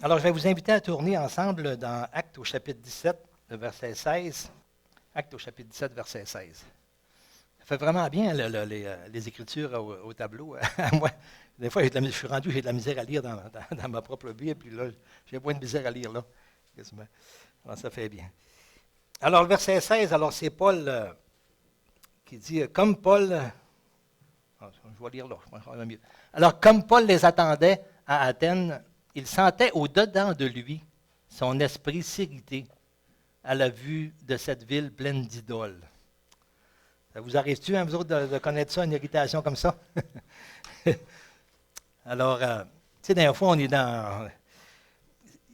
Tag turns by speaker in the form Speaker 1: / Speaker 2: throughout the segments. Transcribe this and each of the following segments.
Speaker 1: Alors, je vais vous inviter à tourner ensemble dans Actes au chapitre 17, le verset 16. Actes au chapitre 17, verset 16. Ça fait vraiment bien les écritures au tableau. Moi, des fois, je suis rendu, j'ai de la misère à lire dans ma propre Bible, puis là, j'ai moins de misère à lire là. Quasiment. Alors, ça fait bien. Alors, le verset 16, alors c'est Paul qui dit, comme Paul, je vais lire là, je vais mieux. Alors, comme Paul les attendait à Athènes, il sentait au-dedans de lui son esprit s'irriter à la vue de cette ville pleine d'idoles. Ça vous arrive-tu, vous autres, de connaître ça, une irritation comme ça? Alors, tu sais, dernière fois, on est dans...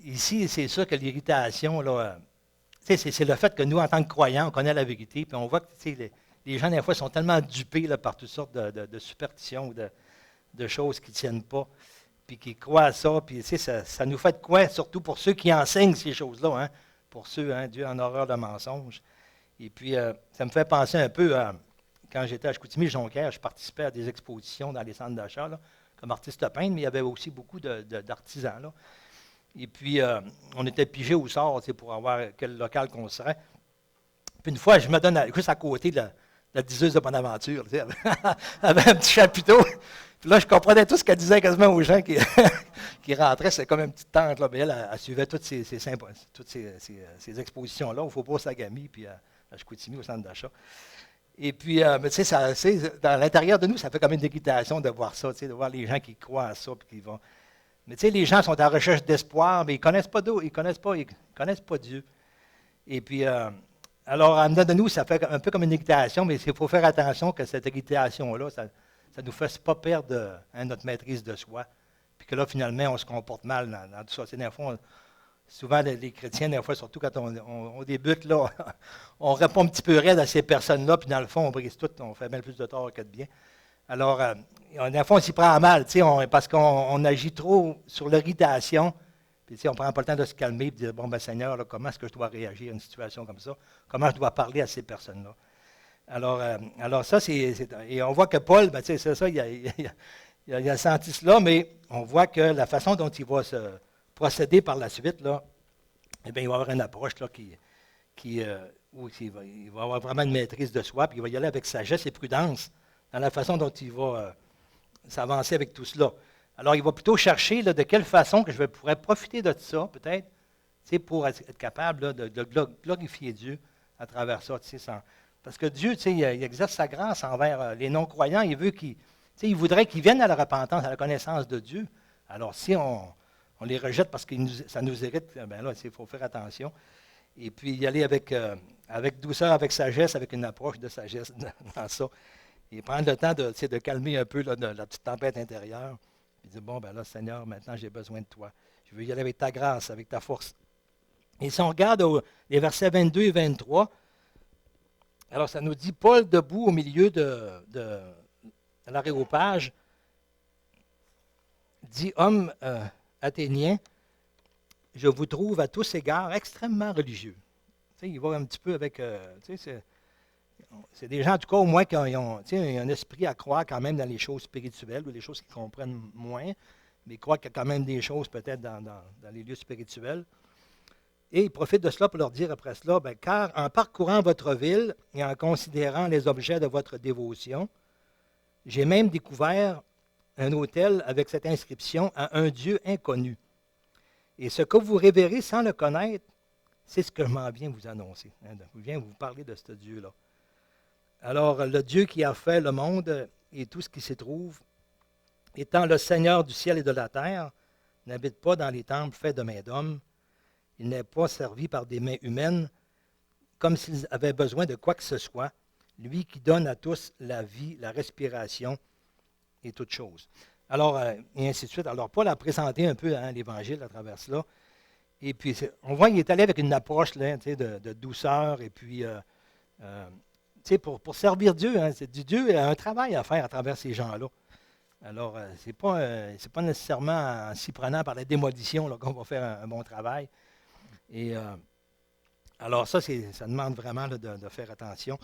Speaker 1: Ici, c'est sûr que l'irritation, là, c'est le fait que nous, en tant que croyants, on connaît la vérité, puis on voit que les gens, des fois, sont tellement dupés là, par toutes sortes de superstitions ou de choses qui ne tiennent pas, puis qui croient à ça, puis ça nous fait de quoi, surtout pour ceux qui enseignent ces choses-là, hein, pour ceux, Dieu en horreur de mensonges. Et puis, ça me fait penser un peu à, quand j'étais à Chicoutimi-Jonquière, je participais à des expositions dans les centres d'achat, là, comme artiste peintre, mais il y avait aussi beaucoup d'artisans, là. Et puis, on était pigés au sort, pour voir quel local qu'on serait. Puis une fois, je me donne juste à côté de la diseuse de Bonaventure, elle avait un petit chapiteau. Puis là, je comprenais tout ce qu'elle disait quasiment aux gens qui rentraient. C'est comme une petite tante, là. Mais elle suivait toutes ces expositions-là au Faubourg Sagami, puis à Chicoutimi, au centre d'achat. Et puis, mais tu sais, dans l'intérieur de nous, ça fait comme une irritation de voir ça, de voir les gens qui croient à ça, puis qui vont... Mais tu sais, les gens sont en recherche d'espoir, mais ils ne connaissent pas d'eau, ils connaissent pas Dieu. Et puis, alors, en dedans de nous, ça fait un peu comme une irritation, mais il faut faire attention que cette irritation-là, ça ne nous fasse pas perdre notre maîtrise de soi. Puis que là, finalement, on se comporte mal dans tout ça. C'est, des fois, souvent, les chrétiens, des fois, surtout quand on débute, là, on répond un petit peu raide à ces personnes-là, puis dans le fond, on brise tout, on fait bien plus de tort que de bien. Alors, dans le fond, on s'y prend mal, parce qu'on agit trop sur l'irritation. Puis, on ne prend pas le temps de se calmer et de dire, bon, ben Seigneur, là, comment est-ce que je dois réagir à une situation comme ça? Comment je dois parler à ces personnes-là? Alors ça, et on voit que Paul, ben, c'est ça, il a senti cela, mais on voit que la façon dont il va se procéder par la suite, là, eh bien, il va avoir une approche là, où il va avoir vraiment une maîtrise de soi, puis il va y aller avec sagesse et prudence dans la façon dont il va s'avancer avec tout cela. Alors, il va plutôt chercher là, de quelle façon que je pourrais profiter de ça, peut-être, pour être capable là, de glorifier Dieu à travers ça. Parce que Dieu, il exerce sa grâce envers les non-croyants. Il voudrait qu'ils viennent à la repentance, à la connaissance de Dieu. Alors, si on les rejette parce que ça nous irrite, bien là, il faut faire attention. Et puis, y aller avec douceur, avec sagesse, avec une approche de sagesse dans ça. Et prendre le temps de calmer un peu là, la petite tempête intérieure. Puis dire, bon, ben là, Seigneur, maintenant j'ai besoin de toi. Je veux y aller avec ta grâce, avec ta force. Et si on regarde les versets 22 et 23, alors ça nous dit, Paul debout au milieu de l'aréopage, dit, homme athénien, je vous trouve à tous égards extrêmement religieux. Tu sais, il va un petit peu avec, c'est des gens, en tout cas, au moins, qui ont un esprit à croire quand même dans les choses spirituelles ou les choses qu'ils comprennent moins, mais ils croient qu'il y a quand même des choses peut-être dans les lieux spirituels. Et ils profitent de cela pour leur dire après cela, bien, car en parcourant votre ville et en considérant les objets de votre dévotion, j'ai même découvert un autel avec cette inscription à un Dieu inconnu. Et ce que vous révérez sans le connaître, c'est ce que je m'en viens vous annoncer. Je viens vous parler de ce Dieu-là. Alors, le Dieu qui a fait le monde et tout ce qui s'y trouve, étant le Seigneur du ciel et de la terre, n'habite pas dans les temples faits de mains d'hommes. Il n'est pas servi par des mains humaines, comme s'il avait besoin de quoi que ce soit. Lui qui donne à tous la vie, la respiration et toutes choses. Alors, et ainsi de suite. Alors, Paul a présenté un peu l'Évangile à travers cela. Et puis, on voit qu'il est allé avec une approche là, de douceur et puis... pour servir Dieu, Dieu a un travail à faire à travers ces gens-là. Alors, ce n'est pas nécessairement en s'y prenant par la démolition là, qu'on va faire un bon travail. Et alors, ça demande vraiment là, de faire attention,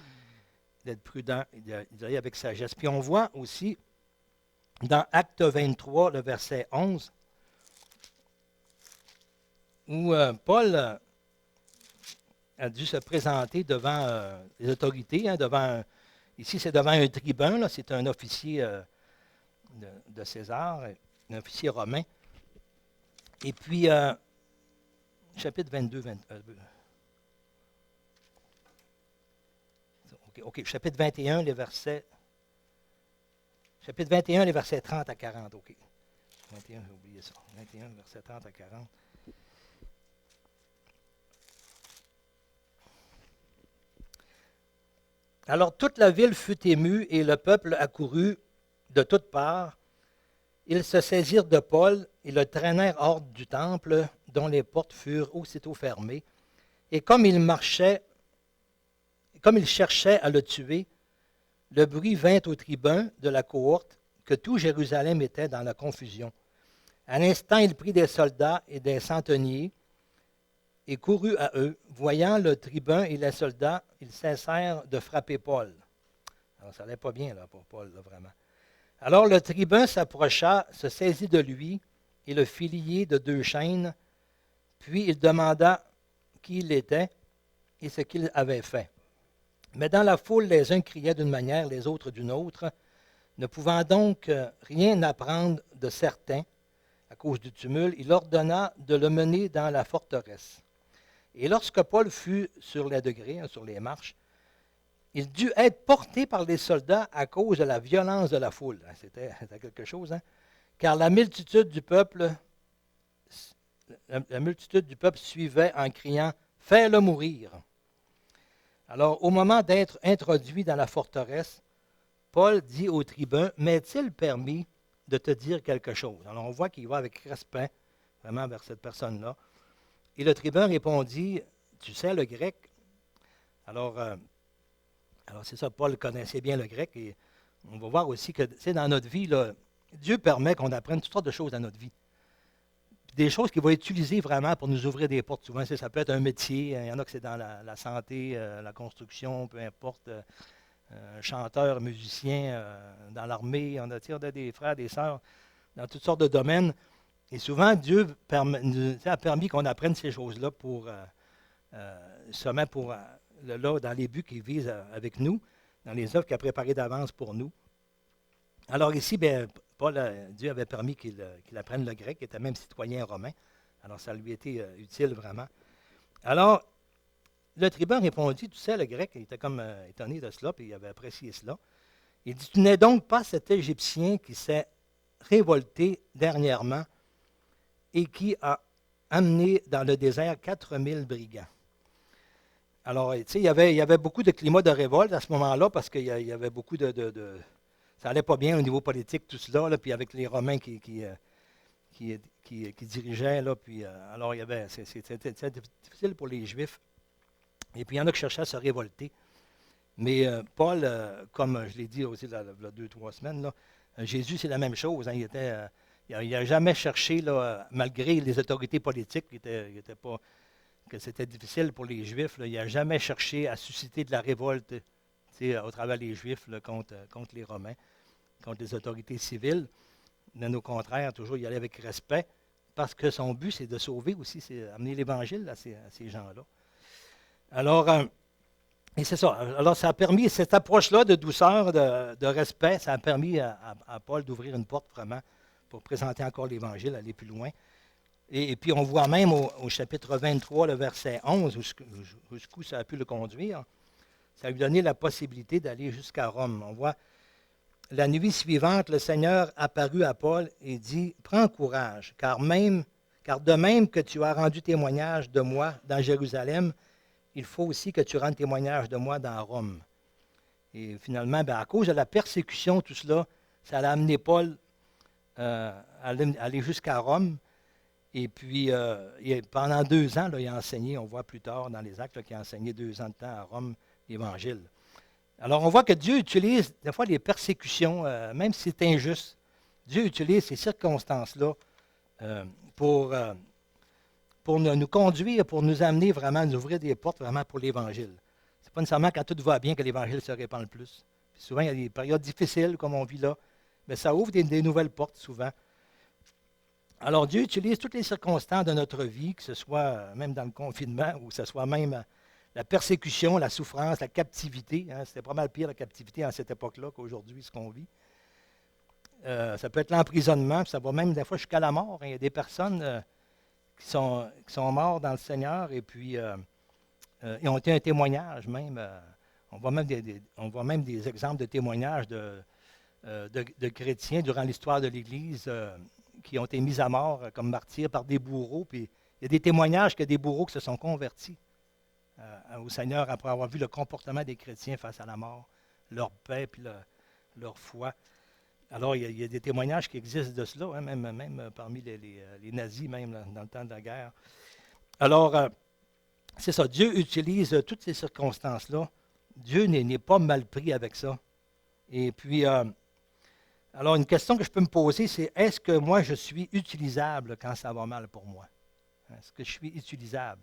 Speaker 1: d'être prudent, d'aller avec sagesse. Puis on voit aussi, dans Acte 23, le verset 11, où Paul a dû se présenter devant les autorités, hein, ici c'est devant un tribun, là, c'est un officier de César, un officier romain. Et puis, chapitre 22, chapitre 21, chapitre 21, les versets 30 à 40, OK. 21, j'ai oublié ça. 21, versets 30 à 40. Alors toute la ville fut émue et le peuple accourut de toutes parts. Ils se saisirent de Paul et le traînèrent hors du temple, dont les portes furent aussitôt fermées. Et comme il cherchait à le tuer, le bruit vint au tribun de la cohorte que tout Jérusalem était dans la confusion. À l'instant, il prit des soldats et des centeniers et courut à eux. Voyant le tribun et les soldats, ils cessèrent de frapper Paul. Alors, ça n'allait pas bien là, pour Paul, là, vraiment. Alors le tribun s'approcha, se saisit de lui et le fit lier de 2 chaînes. Puis il demanda qui il était et ce qu'il avait fait. Mais dans la foule, les uns criaient d'une manière, les autres d'une autre, ne pouvant donc rien apprendre de certain à cause du tumulte, il ordonna de le mener dans la forteresse. Et lorsque Paul fut sur les degrés, sur les marches, il dut être porté par les soldats à cause de la violence de la foule. C'était quelque chose, hein? Car la multitude du peuple suivait en criant « Fais-le mourir ». Alors, au moment d'être introduit dans la forteresse, Paul dit au tribun « M'est-il permis de te dire quelque chose ?» Alors, on voit qu'il va avec respect, vraiment, vers cette personne-là. Et le tribun répondit « Tu sais le grec ?» Alors, c'est ça, Paul connaissait bien le grec et on va voir aussi que dans notre vie, là, Dieu permet qu'on apprenne toutes sortes de choses dans notre vie. Des choses qu'il va utiliser vraiment pour nous ouvrir des portes. Souvent, ça peut être un métier, il y en a que c'est dans la santé, la construction, peu importe, un chanteur, musicien, dans l'armée, on a des frères, des sœurs, dans toutes sortes de domaines. Et souvent, Dieu a permis qu'on apprenne ces choses-là pour, seulement pour... là, dans les buts qu'il vise avec nous, dans les œuvres qu'il a préparées d'avance pour nous. Alors ici, Paul, Dieu avait permis qu'il apprenne le grec, il était même citoyen romain. Alors ça lui était utile vraiment. Alors, le tribun répondit, tu sais, le grec, il était comme étonné de cela, puis il avait apprécié cela. Il dit, tu n'es donc pas cet Égyptien qui s'est révolté dernièrement et qui a amené dans le désert 4000 brigands. Alors, tu sais, il y avait beaucoup de climat de révolte à ce moment-là parce qu'il y avait beaucoup de ça n'allait pas bien au niveau politique, tout cela, là, puis avec les Romains qui dirigeaient, là, puis alors c'était difficile pour les Juifs. Et puis il y en a qui cherchaient à se révolter. Mais Paul, comme je l'ai dit aussi il y a 2-3 semaines, là, Jésus, c'est la même chose. Hein, il n'a jamais cherché, là, malgré les autorités politiques qui étaient pas... que c'était difficile pour les Juifs, là, il n'a jamais cherché à susciter de la révolte au travers des Juifs là, contre les Romains, contre les autorités civiles. Mais au contraire, toujours y aller avec respect, parce que son but, c'est de sauver aussi, c'est amener l'Évangile à ces gens-là. Alors, et c'est ça. Alors, ça a permis, cette approche-là de douceur, de respect, ça a permis à Paul d'ouvrir une porte vraiment pour présenter encore l'Évangile, aller plus loin. Et puis, on voit même au chapitre 23, le verset 11, jusqu'où ça a pu le conduire. Ça lui donnait la possibilité d'aller jusqu'à Rome. On voit, la nuit suivante, le Seigneur apparut à Paul et dit, « Prends courage, car de même que tu as rendu témoignage de moi dans Jérusalem, il faut aussi que tu rendes témoignage de moi dans Rome. » Et finalement, à cause de la persécution, tout cela, ça a amené Paul à aller jusqu'à Rome. Et puis, pendant 2 ans, là, il a enseigné, on voit plus tard dans les Actes, qu'il a enseigné 2 ans de temps à Rome l'Évangile. Alors, on voit que Dieu utilise des fois les persécutions, même si c'est injuste. Dieu utilise ces circonstances-là pour nous conduire, pour nous amener vraiment, à nous ouvrir des portes vraiment pour l'Évangile. Ce n'est pas nécessairement quand tout va bien que l'Évangile se répand le plus. Puis souvent, il y a des périodes difficiles, comme on vit là, mais ça ouvre des nouvelles portes souvent. Alors Dieu utilise toutes les circonstances de notre vie, que ce soit même dans le confinement, ou que ce soit même la persécution, la souffrance, la captivité. Hein, c'était pas mal pire la captivité à cette époque-là qu'aujourd'hui, ce qu'on vit. Ça peut être l'emprisonnement, puis ça va même des fois jusqu'à la mort. Hein. Il y a des personnes qui sont mortes dans le Seigneur et puis ils ont été un témoignage même. On voit même des exemples de témoignages de chrétiens durant l'histoire de l'Église qui ont été mis à mort comme martyrs par des bourreaux. Puis il y a des témoignages qu'il y a des bourreaux qui se sont convertis au Seigneur après avoir vu le comportement des chrétiens face à la mort, leur paix puis leur foi. Alors, il y a des témoignages qui existent de cela, hein, même parmi les nazis, même dans le temps de la guerre. Alors, c'est ça, Dieu utilise toutes ces circonstances-là. Dieu n'est pas mal pris avec ça. Et puis, alors, une question que je peux me poser, c'est est-ce que moi, je suis utilisable quand ça va mal pour moi? Est-ce que je suis utilisable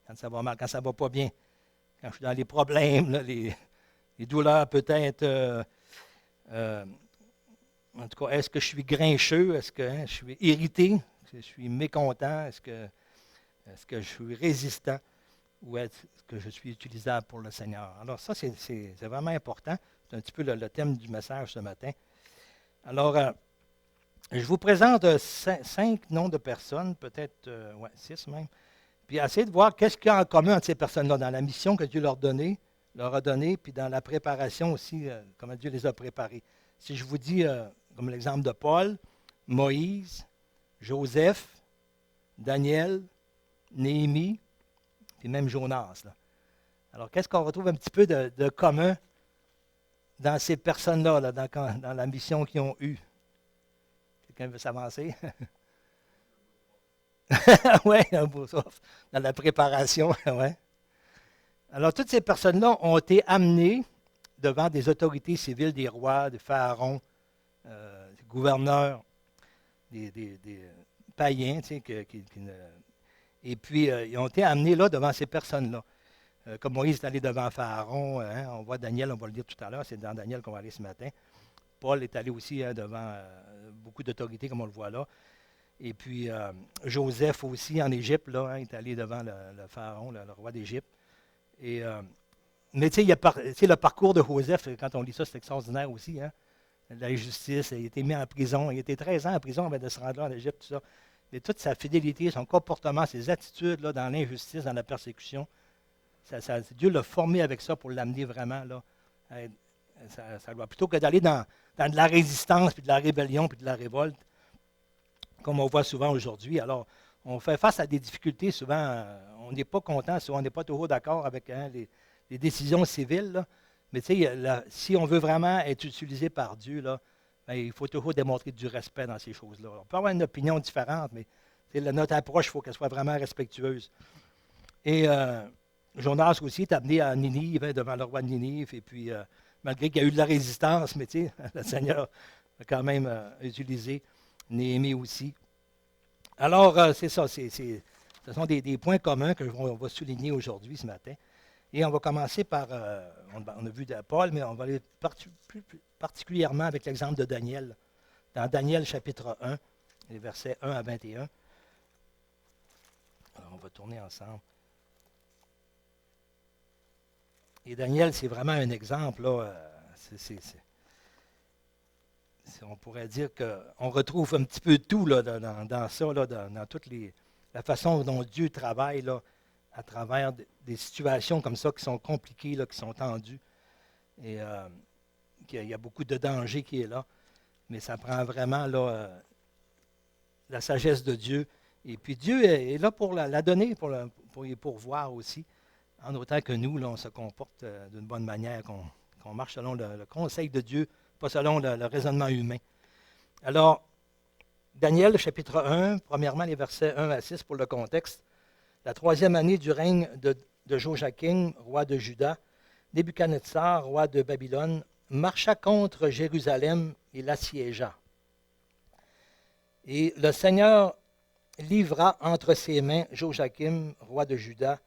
Speaker 1: quand ça va mal, quand ça ne va pas bien? Quand je suis dans les problèmes, là, les douleurs peut-être... en tout cas, est-ce que je suis grincheux? Est-ce que je suis irrité? Est-ce que je suis mécontent? Est-ce que je suis résistant? Ou est-ce que je suis utilisable pour le Seigneur? Alors ça, c'est vraiment important. C'est un petit peu le thème du message ce matin. Alors, je vous présente 5 noms de personnes, peut-être 6 même. Puis essayez de voir qu'est-ce qu'il y a en commun entre ces personnes-là dans la mission que Dieu leur a donnée, puis dans la préparation aussi, comment Dieu les a préparés. Si je vous dis, comme l'exemple de Paul, Moïse, Joseph, Daniel, Néhémie, puis même Jonas. Là. Alors, qu'est-ce qu'on retrouve un petit peu de commun dans ces personnes-là, là, dans la mission qu'ils ont eue? Quelqu'un veut s'avancer? Oui, un beau souffle. Dans la préparation, oui. Alors, toutes ces personnes-là ont été amenées devant des autorités civiles, des rois, des pharaons, des gouverneurs, des païens, tu sais, et puis ils ont été amenés là devant ces personnes-là. Comme Moïse est allé devant Pharaon, hein, on voit Daniel, on va le dire tout à l'heure, c'est dans Daniel qu'on va aller ce matin. Paul est allé aussi devant beaucoup d'autorités, comme on le voit là. Et puis Joseph aussi en Égypte, là, hein, est allé devant le Pharaon, le roi d'Égypte. Et mais tu sais, le parcours de Joseph, quand on lit ça, c'est extraordinaire aussi. Hein? L'injustice, il a été mis en prison. Il a été 13 ans en prison avant de se rendre là en Égypte, tout ça. Mais toute sa fidélité, son comportement, ses attitudes là, dans l'injustice, dans la persécution, Dieu l'a formé avec ça pour l'amener vraiment là. Plutôt que d'aller dans de la résistance, puis de la rébellion, puis de la révolte, comme on voit souvent aujourd'hui. Alors, on fait face à des difficultés, souvent, on n'est pas content, souvent on n'est pas toujours d'accord avec les décisions civiles, là. Mais tu sais, si on veut vraiment être utilisé par Dieu, là, ben, il faut toujours démontrer du respect dans ces choses-là. On peut avoir une opinion différente, mais notre approche, il faut qu'elle soit vraiment respectueuse. Et Jonas aussi est amené à Ninive, devant le roi de Ninive, et puis malgré qu'il y a eu de la résistance, mais tu sais, le Seigneur a quand même utilisé Néhémie aussi. Alors, c'est ça, ce sont des points communs qu'on va souligner aujourd'hui, ce matin. Et on va commencer par, on a vu de Paul, mais on va aller plus particulièrement avec l'exemple de Daniel. Dans Daniel chapitre 1, les versets 1 à 21. Alors, on va tourner ensemble. Et Daniel, c'est vraiment un exemple, là. On pourrait dire qu'on retrouve un petit peu tout là, dans ça, là, dans toute la façon dont Dieu travaille là, à travers des situations comme ça qui sont compliquées, là, qui sont tendues. Et il y a beaucoup de danger qui est là. Mais ça prend vraiment là, la sagesse de Dieu. Et puis Dieu est là pour la donner, pour y pourvoir aussi. En autant que nous, là, on se comporte d'une bonne manière, qu'on marche selon le conseil de Dieu, pas selon le raisonnement humain. Alors, Daniel, chapitre 1, premièrement, les versets 1 à 6 pour le contexte. La 3e année du règne de Joachim, roi de Juda, Nebuchadnezzar, roi de Babylone, marcha contre Jérusalem et l'assiégea. Et le Seigneur livra entre ses mains Joachim, roi de Juda,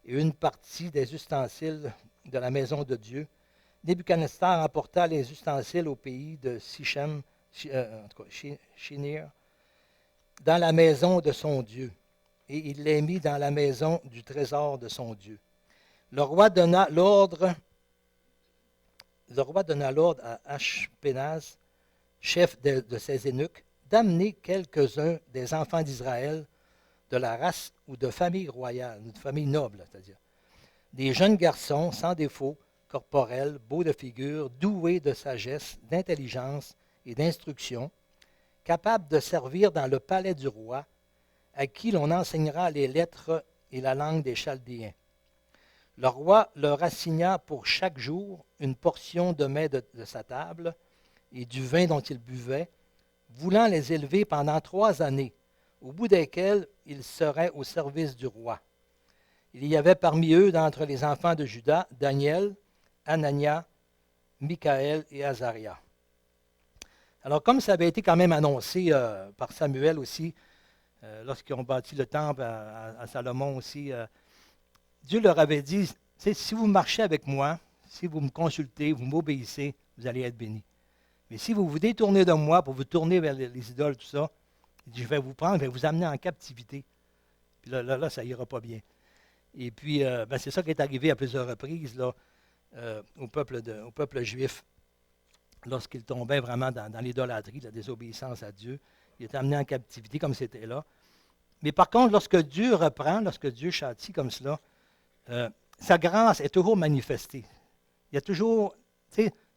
Speaker 1: et une partie des ustensiles de la maison de Dieu. Nebuchadnezzar emporta les ustensiles au pays de Sichem, Shinir, dans la maison de son Dieu, et il les mit dans la maison du trésor de son Dieu. Le roi donna l'ordre à Ashpenaz, chef de ses eunuques, d'amener quelques-uns des enfants d'Israël de la race ou de famille royale, de famille noble, c'est-à-dire des jeunes garçons sans défaut, corporels, beaux de figure, doués de sagesse, d'intelligence et d'instruction, capables de servir dans le palais du roi, à qui l'on enseignera les lettres et la langue des Chaldéens. Le roi leur assigna pour chaque jour une portion de mets de sa table et du vin dont ils buvaient, voulant les élever pendant 3 années, au bout desquelles ils seraient au service du roi. Il y avait parmi eux, d'entre les enfants de Juda, Daniel, Anania, Michaël et Azaria. Alors, comme ça avait été quand même annoncé par Samuel aussi, lorsqu'ils ont bâti le temple à Salomon aussi, Dieu leur avait dit, si vous marchez avec moi, si vous me consultez, vous m'obéissez, vous allez être bénis. Mais si vous vous détournez de moi pour vous tourner vers les idoles, tout ça, il dit, je vais vous prendre, je vais vous amener en captivité. Puis là ça n'ira pas bien. Et puis, c'est ça qui est arrivé à plusieurs reprises là, au peuple juif, lorsqu'il tombait vraiment dans l'idolâtrie, la désobéissance à Dieu. Il est amené en captivité comme c'était là. Mais par contre, lorsque Dieu reprend, lorsque Dieu châtie comme cela, sa grâce est toujours manifestée. Il y a toujours,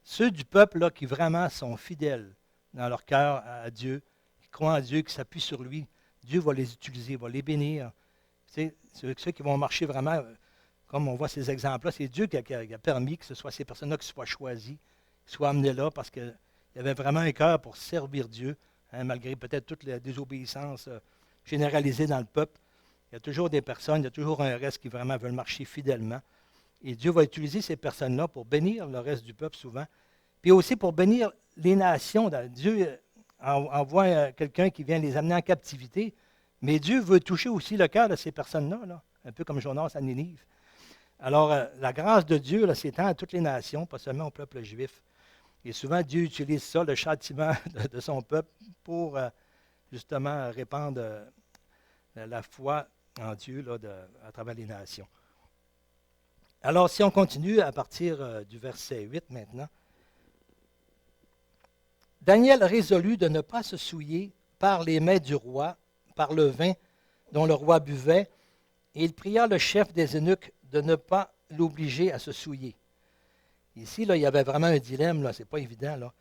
Speaker 1: ceux du peuple là, qui vraiment sont fidèles dans leur cœur à Dieu, qui croient en Dieu, qui s'appuient sur lui, Dieu va les utiliser, va les bénir. Ceux qui vont marcher vraiment, comme on voit ces exemples-là, c'est Dieu qui a permis que ce soit ces personnes-là qui soient choisies, qui soient amenées là, parce qu'il y avait vraiment un cœur pour servir Dieu, malgré peut-être toute la désobéissance généralisée dans le peuple. Il y a toujours des personnes, il y a toujours un reste qui vraiment veulent marcher fidèlement. Et Dieu va utiliser ces personnes-là pour bénir le reste du peuple souvent, puis aussi pour bénir les nations. Dieu envoie quelqu'un qui vient les amener en captivité, mais Dieu veut toucher aussi le cœur de ces personnes-là, là, un peu comme Jonas à Ninive. Alors, la grâce de Dieu là, s'étend à toutes les nations, pas seulement au peuple juif. Et souvent, Dieu utilise ça, le châtiment de son peuple, pour justement répandre la foi en Dieu là, à travers les nations. Alors, si on continue à partir du verset 8 maintenant, Daniel résolut de ne pas se souiller par les mets du roi, par le vin dont le roi buvait, et il pria le chef des eunuques de ne pas l'obliger à se souiller. Ici, là, il y avait vraiment un dilemme, ce n'est pas évident. Là.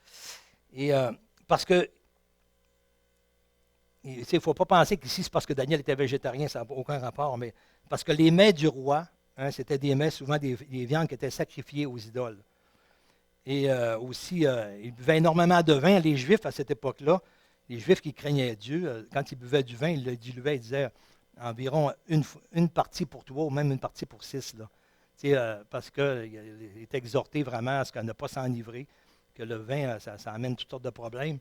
Speaker 1: Et parce que, il ne faut pas penser qu'ici, c'est parce que Daniel était végétarien, ça n'a aucun rapport, mais parce que les mets du roi, c'était des mets, souvent des viandes qui étaient sacrifiées aux idoles. Et aussi, ils buvaient énormément de vin. Les Juifs, à cette époque-là, les Juifs qui craignaient Dieu, quand ils buvaient du vin, ils le diluaient, ils disaient environ une partie pour 3 ou même une partie pour 6. Là. Parce qu'il est exhorté vraiment à ce qu'à ne pas s'enivrer, que le vin, ça amène toutes sortes de problèmes.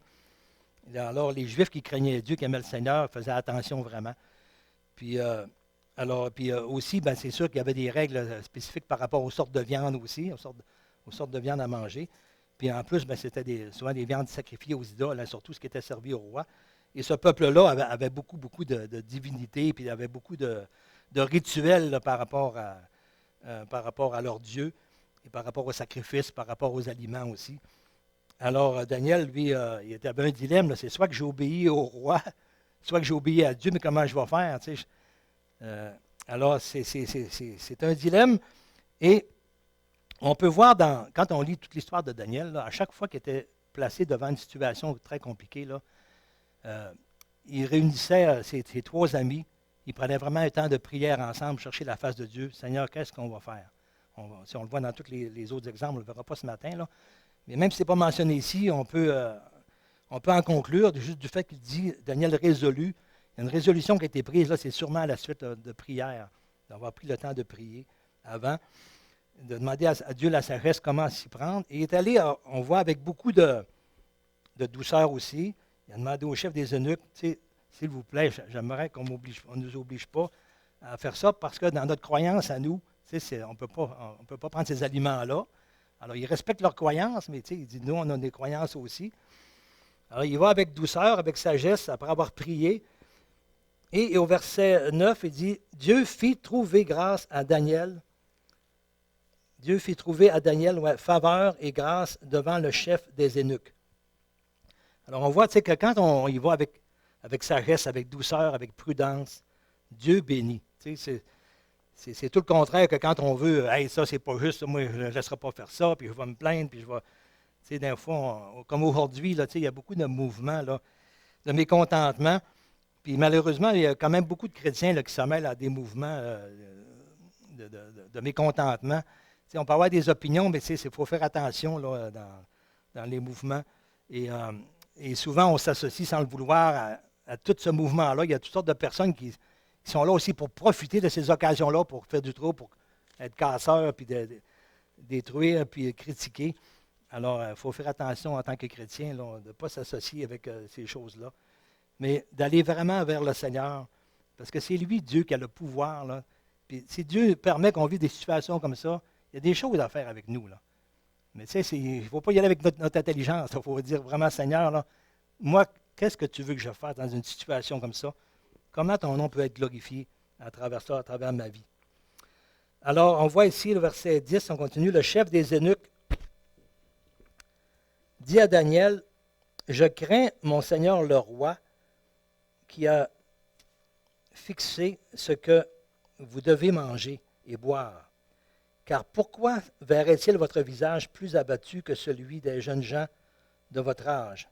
Speaker 1: Et alors, les Juifs qui craignaient Dieu, qui aimaient le Seigneur, faisaient attention vraiment. Puis, aussi, c'est sûr qu'il y avait des règles spécifiques par rapport aux sortes de viande aussi, aux sortes de viande à manger. Puis en plus, c'était souvent des viandes sacrifiées aux idoles, surtout ce qui était servi au roi. Et ce peuple-là avait beaucoup, beaucoup de divinités, puis il avait beaucoup de rituels là, par rapport à leur Dieu, et par rapport aux sacrifices, par rapport aux aliments aussi. Alors, Daniel, lui, il avait un dilemme, là, c'est soit que j'obéis au roi, soit que j'obéis à Dieu, mais comment je vais faire? Alors, c'est un dilemme. Et on peut voir, quand on lit toute l'histoire de Daniel, là, à chaque fois qu'il était placé devant une situation très compliquée, là, il réunissait ses 3 amis, ils prenaient vraiment un temps de prière ensemble, chercher la face de Dieu. Seigneur, qu'est-ce qu'on va faire? Si on le voit dans tous les autres exemples, on ne le verra pas ce matin, là. Mais même si ce n'est pas mentionné ici, on peut en conclure juste du fait qu'il dit, Daniel résolu. Il y a une résolution qui a été prise, là, c'est sûrement à la suite de prière, d'avoir pris le temps de prier avant, de demander à Dieu la sagesse comment s'y prendre. Et il est allé, on voit, avec beaucoup de douceur aussi. Il a demandé au chef des eunuques, s'il vous plaît, j'aimerais qu'on ne nous oblige pas à faire ça, parce que dans notre croyance à nous, on ne peut pas prendre ces aliments-là. Alors, il respecte leurs croyances, mais il dit, nous, on a des croyances aussi. Alors, il va avec douceur, avec sagesse, après avoir prié. Et au verset 9, il dit, Dieu fit trouver grâce à Daniel. Dieu fit trouver à Daniel faveur et grâce devant le chef des eunuques. Alors on voit que quand on y va avec sagesse, avec douceur, avec prudence, Dieu bénit. C'est tout le contraire que quand on veut, hey, ça c'est pas juste, moi je ne laisserai pas faire ça, puis je vais me plaindre, puis je vais. D'un fois, comme aujourd'hui, il y a beaucoup de mouvements là, de mécontentement. Puis malheureusement, il y a quand même beaucoup de chrétiens là, qui se mêlent à des mouvements de mécontentement. On peut avoir des opinions, mais il faut faire attention là, dans les mouvements. Et souvent, on s'associe sans le vouloir à tout ce mouvement-là. Il y a toutes sortes de personnes qui sont là aussi pour profiter de ces occasions-là, pour faire du trouble, pour être casseurs, puis détruire, puis critiquer. Alors, il faut faire attention en tant que chrétien là, de ne pas s'associer avec ces choses-là, mais d'aller vraiment vers le Seigneur, parce que c'est lui, Dieu, qui a le pouvoir. Là. Puis si Dieu permet qu'on vive des situations comme ça, il y a des choses à faire avec nous. Là. Mais tu sais, il ne faut pas y aller avec notre intelligence. Il faut dire vraiment, Seigneur, là, moi, qu'est-ce que tu veux que je fasse dans une situation comme ça? Comment ton nom peut être glorifié à travers ça, à travers ma vie? Alors, on voit ici le verset 10, on continue. Le chef des eunuques dit à Daniel, « Je crains mon Seigneur le roi qui a fixé ce que vous devez manger et boire. Car pourquoi verrait-il votre visage plus abattu que celui des jeunes gens de votre âge?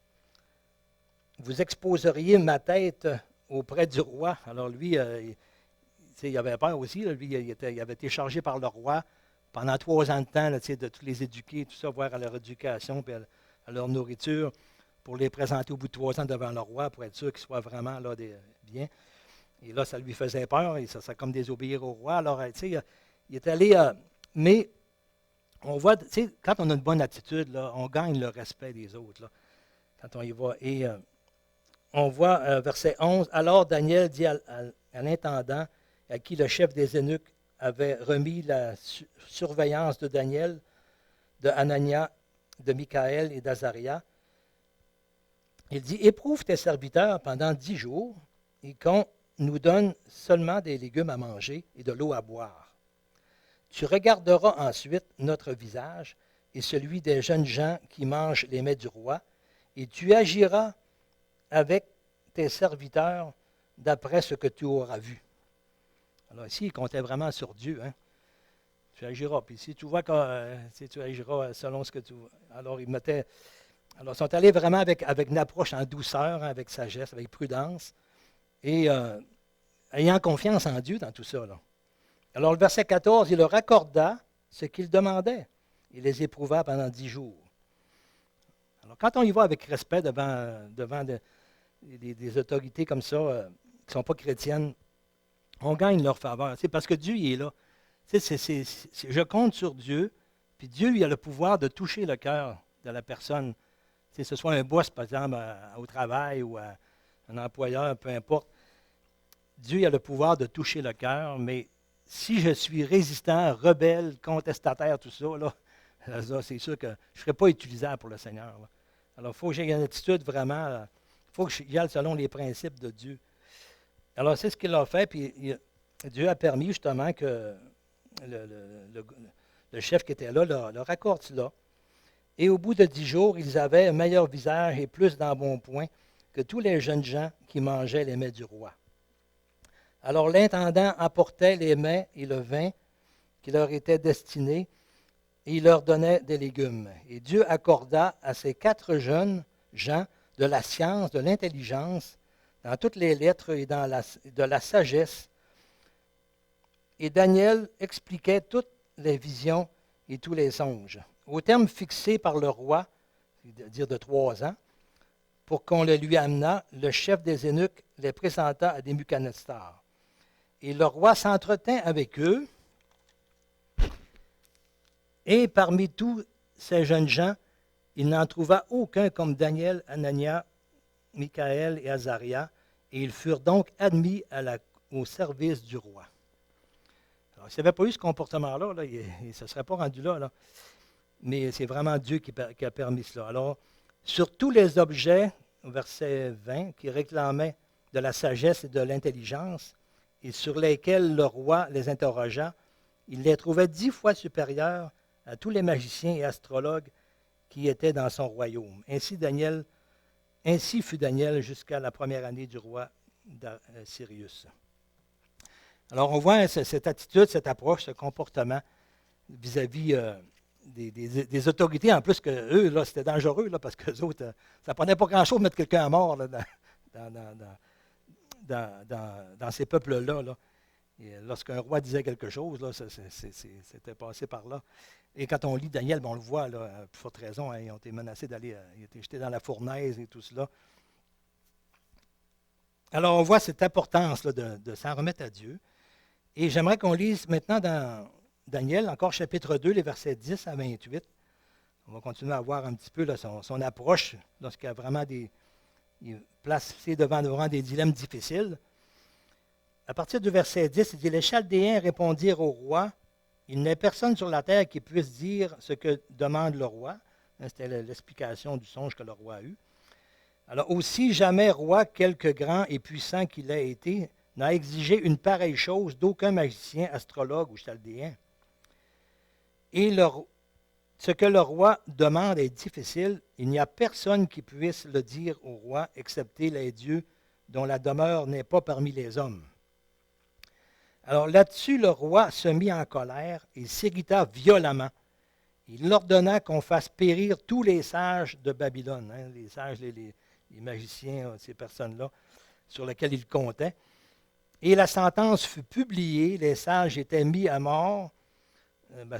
Speaker 1: Vous exposeriez ma tête auprès du roi. » Alors lui, il avait peur aussi. Là. Lui, il avait été chargé par le roi pendant 3 ans de temps là, de tous les éduquer, tout ça, voir à leur éducation et à leur nourriture, pour les présenter au bout de 3 ans devant le roi, pour être sûr qu'ils soient vraiment là, bien. Et là, ça lui faisait peur, et ça comme désobéir au roi. Alors, il est allé... mais on voit, quand on a une bonne attitude, là, on gagne le respect des autres, là, quand on y va. Et on voit, verset 11, « Alors Daniel dit à l'intendant, à qui le chef des eunuques avait remis la surveillance de Daniel, de Anania, de Michaël et d'Azaria, il dit, « Éprouve tes serviteurs pendant 10 jours, et qu'on nous donne seulement des légumes à manger et de l'eau à boire. Tu regarderas ensuite notre visage et celui des jeunes gens qui mangent les mets du roi, et tu agiras avec tes serviteurs d'après ce que tu auras vu. » Alors ici, il comptait vraiment sur Dieu. Hein? Tu agiras. Puis si tu vois que tu agiras selon ce que tu vois. Alors, ils sont allés vraiment avec une approche en douceur, hein, avec sagesse, avec prudence, et ayant confiance en Dieu dans tout ça. Là. Alors, le verset 14, il leur accorda ce qu'ils demandaient. Il les éprouva pendant 10 jours. Alors, quand on y va avec respect devant des autorités comme ça, qui ne sont pas chrétiennes, on gagne leur faveur. C'est parce que Dieu il est là. Je compte sur Dieu, puis Dieu lui a le pouvoir de toucher le cœur de la personne. Que ce soit un boss, par exemple, au travail ou un employeur, peu importe. Dieu a le pouvoir de toucher le cœur, mais si je suis résistant, rebelle, contestataire, tout ça, là, c'est sûr que je ne serai pas utilisable pour le Seigneur. Là. Alors, il faut que j'ai une attitude vraiment, il faut que j'y aille selon les principes de Dieu. Alors, c'est ce qu'il a fait, puis Dieu a permis justement que le chef qui était là le raccorde là. Et au bout de 10 jours, ils avaient un meilleur visage et plus d'embonpoint que tous les jeunes gens qui mangeaient les mets du roi. Alors l'intendant apportait les mets et le vin qui leur étaient destinés, et il leur donnait des légumes. Et Dieu accorda à ces 4 jeunes gens de la science, de l'intelligence, dans toutes les lettres et de la sagesse. Et Daniel expliquait toutes les visions et tous les songes. Au terme fixé par le roi, c'est-à-dire de 3 ans, pour qu'on le lui amenât, le chef des eunuques les présenta à Nebuchadnezzar. Et le roi s'entretint avec eux, et parmi tous ces jeunes gens, il n'en trouva aucun comme Daniel, Anania, Michaël et Azaria, et ils furent donc admis au service du roi. Alors, s'il n'y avait pas eu ce comportement-là, il ne se serait pas rendu là. Mais c'est vraiment Dieu qui a permis cela. Alors, sur tous les objets, verset 20, qui réclamaient de la sagesse et de l'intelligence, et sur lesquels le roi les interrogea, il les trouvait 10 fois supérieurs à tous les magiciens et astrologues qui étaient dans son royaume. Ainsi fut Daniel jusqu'à la première année du roi Cyrus. Alors on voit cette attitude, cette approche, ce comportement vis-à-vis des autorités, en plus que eux, là, c'était dangereux, là, parce que les autres, ça ne prenait pas grand-chose de mettre quelqu'un à mort là, dans ces peuples-là. Là. Lorsqu'un roi disait quelque chose, là, c'était passé par là. Et quand on lit Daniel, on le voit, là, à plus forte raison, hein, ils ont été menacés d'aller, ils ont été jetés dans la fournaise et tout cela. Alors on voit cette importance là, de s'en remettre à Dieu. Et j'aimerais qu'on lise maintenant dans Daniel, encore chapitre 2, les versets 10 à 28. On va continuer à voir un petit peu là, son approche lorsqu'il y a vraiment il est placé devant des dilemmes difficiles. À partir du verset 10, il dit « Les Chaldéens répondirent au roi, il n'est personne sur la terre qui puisse dire ce que demande le roi. » C'était l'explication du songe que le roi a eu. Alors aussi, jamais roi, quelque grand et puissant qu'il ait été, n'a exigé une pareille chose d'aucun magicien, astrologue ou chaldéen. Et ce que le roi demande est difficile. Il n'y a personne qui puisse le dire au roi, excepté les dieux dont la demeure n'est pas parmi les hommes. Alors là-dessus, le roi se mit en colère et s'irrita violemment. Il ordonna qu'on fasse périr tous les sages de Babylone, hein, les sages, les magiciens, ces personnes-là, sur lesquelles il comptait. Et la sentence fut publiée, les sages étaient mis à mort.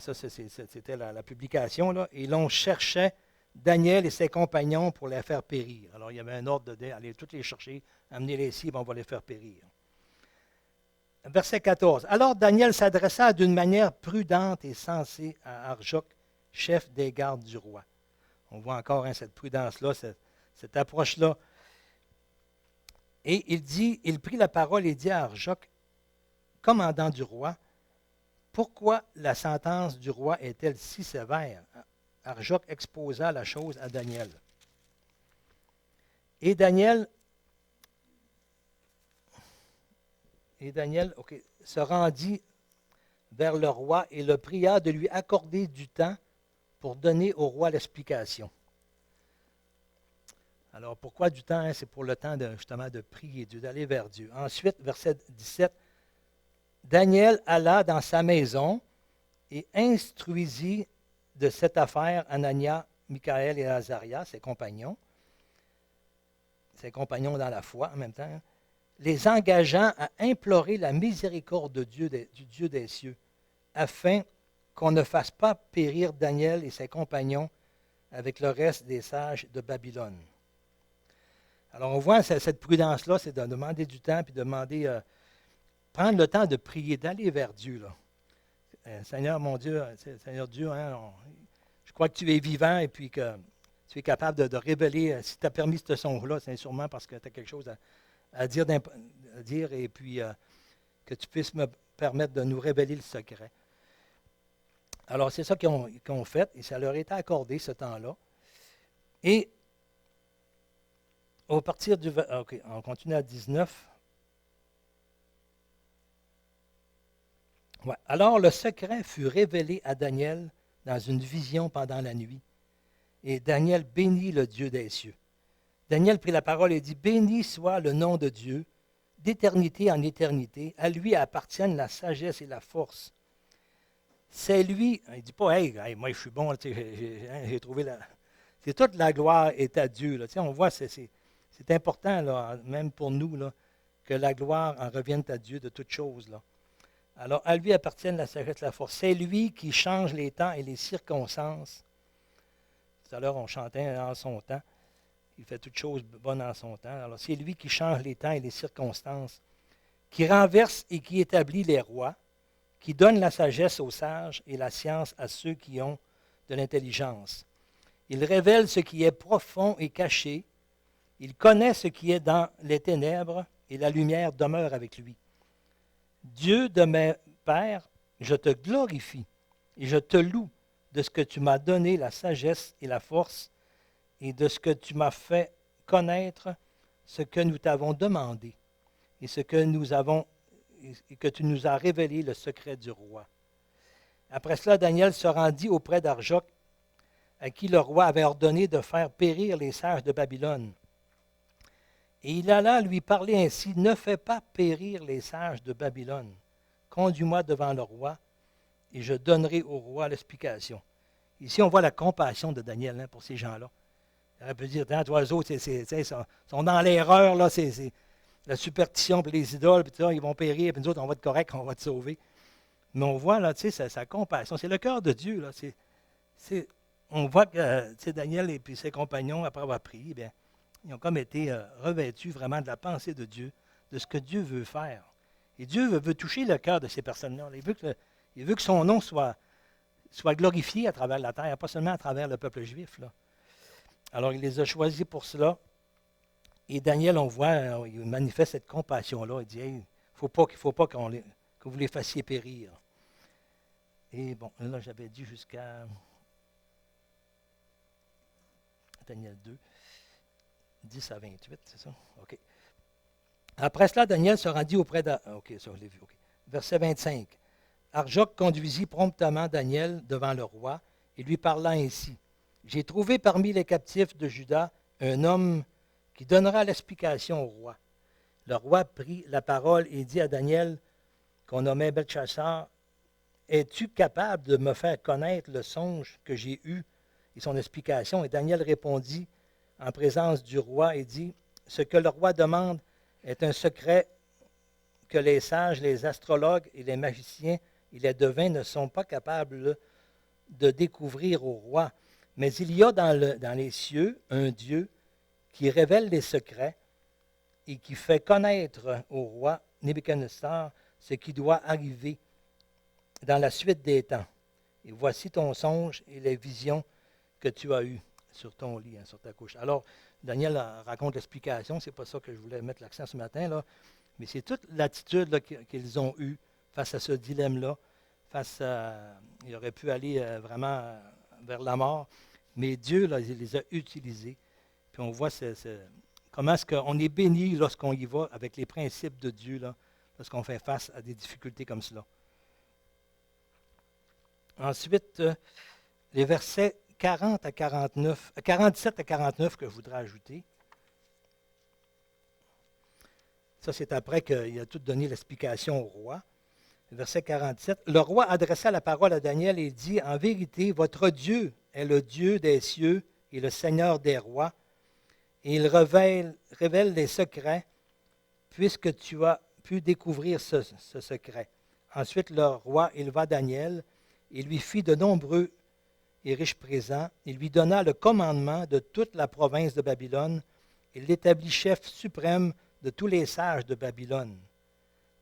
Speaker 1: Ça, c'était la publication, là. Et l'on cherchait Daniel et ses compagnons pour les faire périr. Alors, il y avait un ordre d'aller tous les chercher, amener-les ici, on va les faire périr. Verset 14. Alors Daniel s'adressa d'une manière prudente et sensée à Arjoc, chef des gardes du roi. On voit encore cette prudence-là, cette approche-là. Et il prit la parole et dit à Arjoc, commandant du roi, pourquoi la sentence du roi est-elle si sévère? Arjoc exposa la chose à Daniel. Et Daniel se rendit vers le roi et le pria de lui accorder du temps pour donner au roi l'explication. Alors, pourquoi du temps? C'est pour le temps justement de prier Dieu, d'aller vers Dieu. Ensuite, verset 17, Daniel alla dans sa maison et instruisit de cette affaire Anania, Michaël et Azaria, ses compagnons dans la foi en même temps, les engageant à implorer la miséricorde de Dieu, du Dieu des cieux, afin qu'on ne fasse pas périr Daniel et ses compagnons avec le reste des sages de Babylone. Alors on voit cette prudence-là, c'est de demander du temps, puis de demander, prendre le temps de prier, d'aller vers Dieu. Là. Seigneur, mon Dieu, Seigneur Dieu, hein, je crois que tu es vivant et puis que tu es capable de révéler, si tu as permis ce songe-là, c'est sûrement parce que tu as quelque chose à dire et puis que tu puisses me permettre de nous révéler le secret. Alors, c'est ça qu'ils ont fait et ça leur a été accordé ce temps-là. Et au partir du... OK, on continue à 19. Ouais. Alors, le secret fut révélé à Daniel dans une vision pendant la nuit. Et Daniel bénit le Dieu des cieux. Daniel prit la parole et dit, « Béni soit le nom de Dieu, d'éternité en éternité. À lui appartiennent la sagesse et la force. » C'est lui, il ne dit pas, hey, moi je suis bon, j'ai trouvé la... C'est toute la gloire est à Dieu. Là. On voit, c'est important, là, même pour nous, là, que la gloire en revienne à Dieu de toutes choses. Là. Alors, à lui appartiennent la sagesse et la force. C'est lui qui change les temps et les circonstances. Tout à l'heure, on chantait en son temps. Il fait toutes choses bonnes en son temps. Alors, c'est lui qui change les temps et les circonstances, qui renverse et qui établit les rois, qui donne la sagesse aux sages et la science à ceux qui ont de l'intelligence. Il révèle ce qui est profond et caché. Il connaît ce qui est dans les ténèbres et la lumière demeure avec lui. Dieu de mes pères, je te glorifie et je te loue de ce que tu m'as donné la sagesse et la force et de ce que tu m'as fait connaître ce que nous t'avons demandé et que tu nous as révélé le secret du roi. » Après cela, Daniel se rendit auprès d'Arjoc, à qui le roi avait ordonné de faire périr les sages de Babylone. Et il alla lui parler ainsi: « Ne fais pas périr les sages de Babylone. Conduis-moi devant le roi, et je donnerai au roi l'explication. » Ici, on voit la compassion de Daniel pour ces gens-là. Il aurait pu dire: « Toi, eux autres, sont dans l'erreur, là, c'est la superstition, puis les idoles, puis tout ça, ils vont périr, puis nous autres, on va être corrects, on va te sauver. » Mais on voit, là, sa compassion. C'est le cœur de Dieu, là. On voit que Daniel et puis ses compagnons, après avoir prié, bien, ils ont comme été revêtus vraiment de la pensée de Dieu, de ce que Dieu veut faire. Et Dieu veut toucher le cœur de ces personnes-là. Il veut que son nom soit glorifié à travers la terre, pas seulement à travers le peuple juif, là. Alors, il les a choisis pour cela. Et Daniel, on voit, il manifeste cette compassion-là. Il dit: « Hey, il ne faut pas que vous les fassiez périr. » Et bon, là, j'avais dit jusqu'à Daniel 2, 10 à 28, c'est ça? OK. Après cela, Daniel se rendit auprès de... OK, ça, je l'ai vu. OK. Verset 25. Arjoc conduisit promptement Daniel devant le roi et lui parla ainsi: « J'ai trouvé parmi les captifs de Juda un homme qui donnera l'explication au roi. » Le roi prit la parole et dit à Daniel, qu'on nommait Beltchassar: « Es-tu capable de me faire connaître le songe que j'ai eu et son explication? » Et Daniel répondit en présence du roi et dit: « Ce que le roi demande est un secret que les sages, les astrologues et les magiciens et les devins ne sont pas capables de découvrir au roi. Mais il y a dans les cieux un Dieu qui révèle les secrets et qui fait connaître au roi Nebuchadnezzar ce qui doit arriver dans la suite des temps. Et voici ton songe et les visions que tu as eues sur ton lit, sur ta couche. » Alors, Daniel raconte l'explication. Ce n'est pas ça que je voulais mettre l'accent ce matin, là, mais c'est toute l'attitude qu'ils ont eue face à ce dilemme-là. Il aurait pu aller vraiment vers la mort, mais Dieu, là, il les a utilisés. Puis on voit comment est-ce qu'on est béni lorsqu'on y va avec les principes de Dieu, là, lorsqu'on fait face à des difficultés comme cela. Ensuite, les versets 47 à 49 que je voudrais ajouter. Ça, c'est après qu'il a tout donné l'explication au roi. Verset 47. Le roi adressa la parole à Daniel et dit: « En vérité, votre Dieu est le Dieu des cieux et le Seigneur des rois, et il révèle les secrets, puisque tu as pu découvrir ce secret. » Ensuite, le roi éleva Daniel et lui fit de nombreux et riches présents. Il lui donna le commandement de toute la province de Babylone et l'établit chef suprême de tous les sages de Babylone.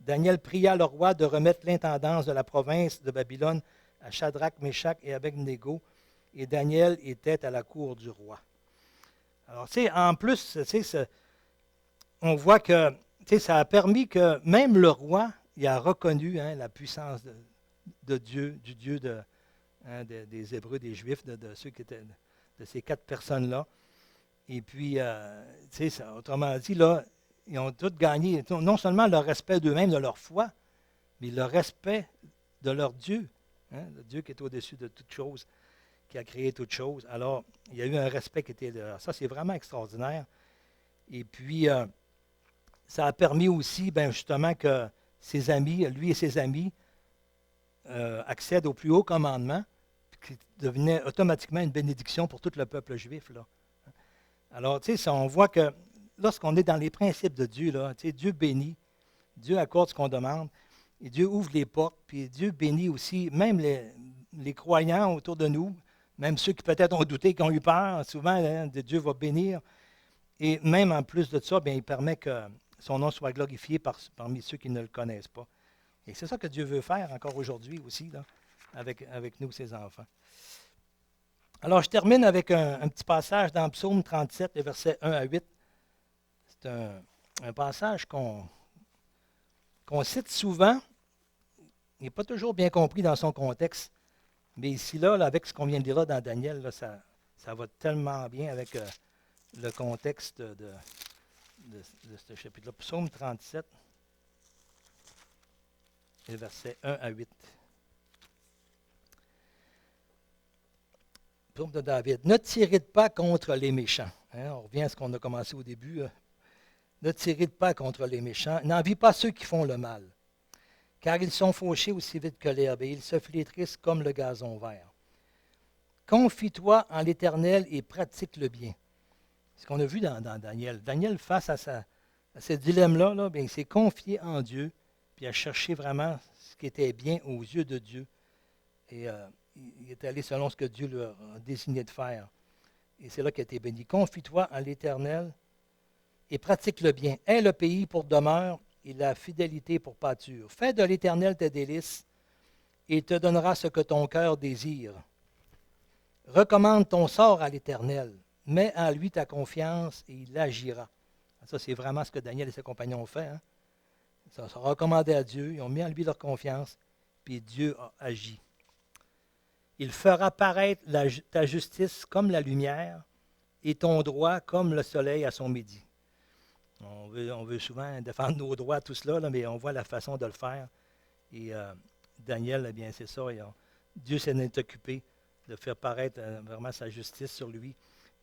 Speaker 1: Daniel pria le roi de remettre l'intendance de la province de Babylone à Shadrach, Meshach et Abednego, et Daniel était à la cour du roi. Alors, tu sais, en plus, on voit que ça a permis que même le roi, il a reconnu la puissance de Dieu, du Dieu des Hébreux, des Juifs, de ceux qui étaient de ces 4 personnes-là. Et puis, autrement dit, là, ils ont tous gagné, non seulement le respect d'eux-mêmes, de leur foi, mais le respect de leur Dieu, le Dieu qui est au-dessus de toutes choses, qui a créé toutes choses. Alors, il y a eu un respect qui était là. Ça, c'est vraiment extraordinaire. Et puis, ça a permis aussi, justement, que ses amis, lui et ses amis, accèdent au plus haut commandement, qui devenait automatiquement une bénédiction pour tout le peuple juif, là. Alors, on voit que lorsqu'on est dans les principes de Dieu, là, Dieu bénit, Dieu accorde ce qu'on demande, et Dieu ouvre les portes, puis Dieu bénit aussi, même les croyants autour de nous, même ceux qui peut-être ont douté, qui ont eu peur, souvent, Dieu va bénir. Et même en plus de ça, il permet que son nom soit glorifié parmi ceux qui ne le connaissent pas. Et c'est ça que Dieu veut faire encore aujourd'hui aussi, là, avec nous, ses enfants. Alors, je termine avec un petit passage dans Psaume 37, les versets 1 à 8. C'est un passage qu'on cite souvent. Il n'est pas toujours bien compris dans son contexte. Mais ici, là, avec ce qu'on vient de dire là dans Daniel, là, ça va tellement bien avec le contexte de ce chapitre-là. Psaume 37, les versets 1 à 8. Psaume de David. Ne t'irrite pas contre les méchants. Hein, on revient à ce qu'on a commencé au début. Ne t'irrite pas contre les méchants. N'envie pas ceux qui font le mal, car ils sont fauchés aussi vite que l'herbe et ils se flétrissent comme le gazon vert. Confie-toi en l'Éternel et pratique le bien. Ce qu'on a vu dans Daniel. Daniel, face à ce dilemme-là, là, il s'est confié en Dieu, puis a cherché vraiment ce qui était bien aux yeux de Dieu. Et il est allé selon ce que Dieu lui a désigné de faire. Et c'est là qu'il a été béni. Confie-toi en l'Éternel et pratique le bien. Aie le pays pour demeure et la fidélité pour pâture. Fais de l'Éternel tes délices et il te donnera ce que ton cœur désire. Recommande ton sort à l'Éternel. Mets en lui ta confiance et il agira. Ça, c'est vraiment ce que Daniel et ses compagnons ont fait. Hein? Ils se sont recommandés à Dieu, ils ont mis en lui leur confiance, puis Dieu a agi. Il fera paraître ta justice comme la lumière et ton droit comme le soleil à son midi. On veut souvent défendre nos droits, tout cela, là, mais on voit la façon de le faire. Et Daniel, eh bien, c'est ça. Dieu s'en est occupé de faire paraître vraiment sa justice sur lui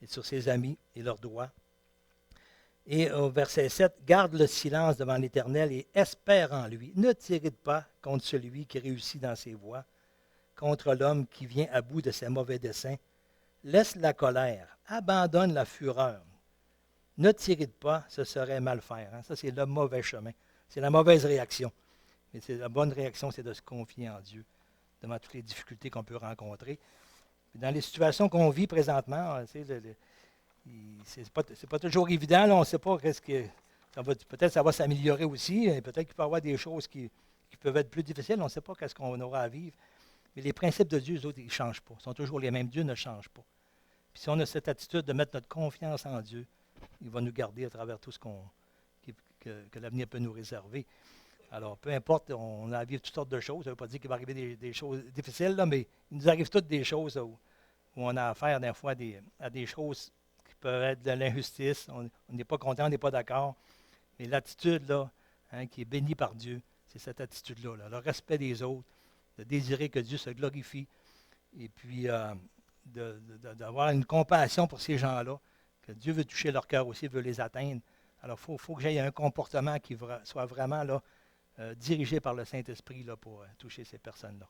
Speaker 1: et sur ses amis et leurs droits. Et au verset 7, garde le silence devant l'Éternel et espère en lui. Ne t'irrite pas contre celui qui réussit dans ses voies, contre l'homme qui vient à bout de ses mauvais desseins. Laisse la colère, abandonne la fureur. Ne t'irrite pas, ce serait mal faire. Hein? Ça, c'est le mauvais chemin. C'est la mauvaise réaction. Mais la bonne réaction, c'est de se confier en Dieu devant toutes les difficultés qu'on peut rencontrer. Puis dans les situations qu'on vit présentement, c'est pas toujours évident. Là, on ne sait pas qu'est-ce que peut-être ça va s'améliorer aussi. Peut-être qu'il peut y avoir des choses qui peuvent être plus difficiles. On ne sait pas qu'est-ce qu'on aura à vivre. Mais les principes de Dieu, eux autres, ils ne changent pas. Ils sont toujours les mêmes. Dieu ne change pas. Puis si on a cette attitude de mettre notre confiance en Dieu, il va nous garder à travers tout ce que l'avenir peut nous réserver. Alors, peu importe, on a à vivre toutes sortes de choses. Ça ne veut pas dire qu'il va arriver des choses difficiles, là, mais il nous arrive toutes des choses où on a affaire des fois à des choses qui peuvent être de l'injustice. On n'est pas content, on n'est pas d'accord. Mais l'attitude, là, hein, qui est bénie par Dieu, c'est cette attitude-là, là, le respect des autres, de désirer que Dieu se glorifie, et puis d'avoir une compassion pour ces gens-là, que Dieu veut toucher leur cœur aussi, veut les atteindre. Alors, il faut que j'aie un comportement qui soit vraiment là, dirigé par le Saint-Esprit là, pour toucher ces personnes-là.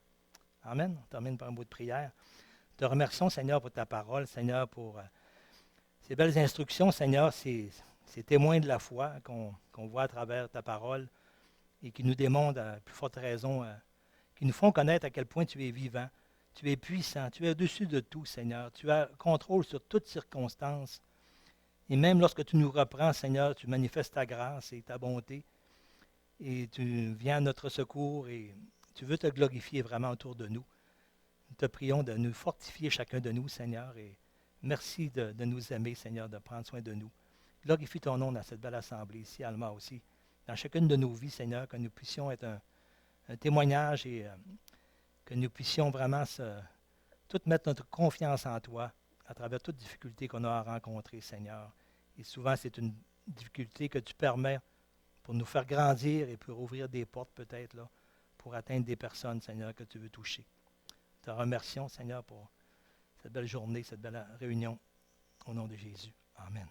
Speaker 1: Amen. On termine par un mot de prière. Te remercions, Seigneur, pour ta parole, Seigneur, pour ces belles instructions, Seigneur, ces témoins de la foi qu'on voit à travers ta parole et qui nous démontrent à plus forte raison, qui nous font connaître à quel point tu es vivant, tu es puissant, tu es au-dessus de tout, Seigneur. Tu as contrôle sur toutes circonstances. Et même lorsque tu nous reprends, Seigneur, tu manifestes ta grâce et ta bonté. Et tu viens à notre secours et tu veux te glorifier vraiment autour de nous. Nous te prions de nous fortifier chacun de nous, Seigneur, et merci de nous aimer, Seigneur, de prendre soin de nous. Glorifie ton nom dans cette belle assemblée ici, à Alma aussi. Dans chacune de nos vies, Seigneur, que nous puissions être un témoignage et que nous puissions vraiment tout mettre notre confiance en toi à travers toute difficulté qu'on a à rencontrer, Seigneur. Et souvent, c'est une difficulté que tu permets pour nous faire grandir et pour ouvrir des portes peut-être là, pour atteindre des personnes, Seigneur, que tu veux toucher. Te remercions, Seigneur, pour cette belle journée, cette belle réunion. Au nom de Jésus. Amen.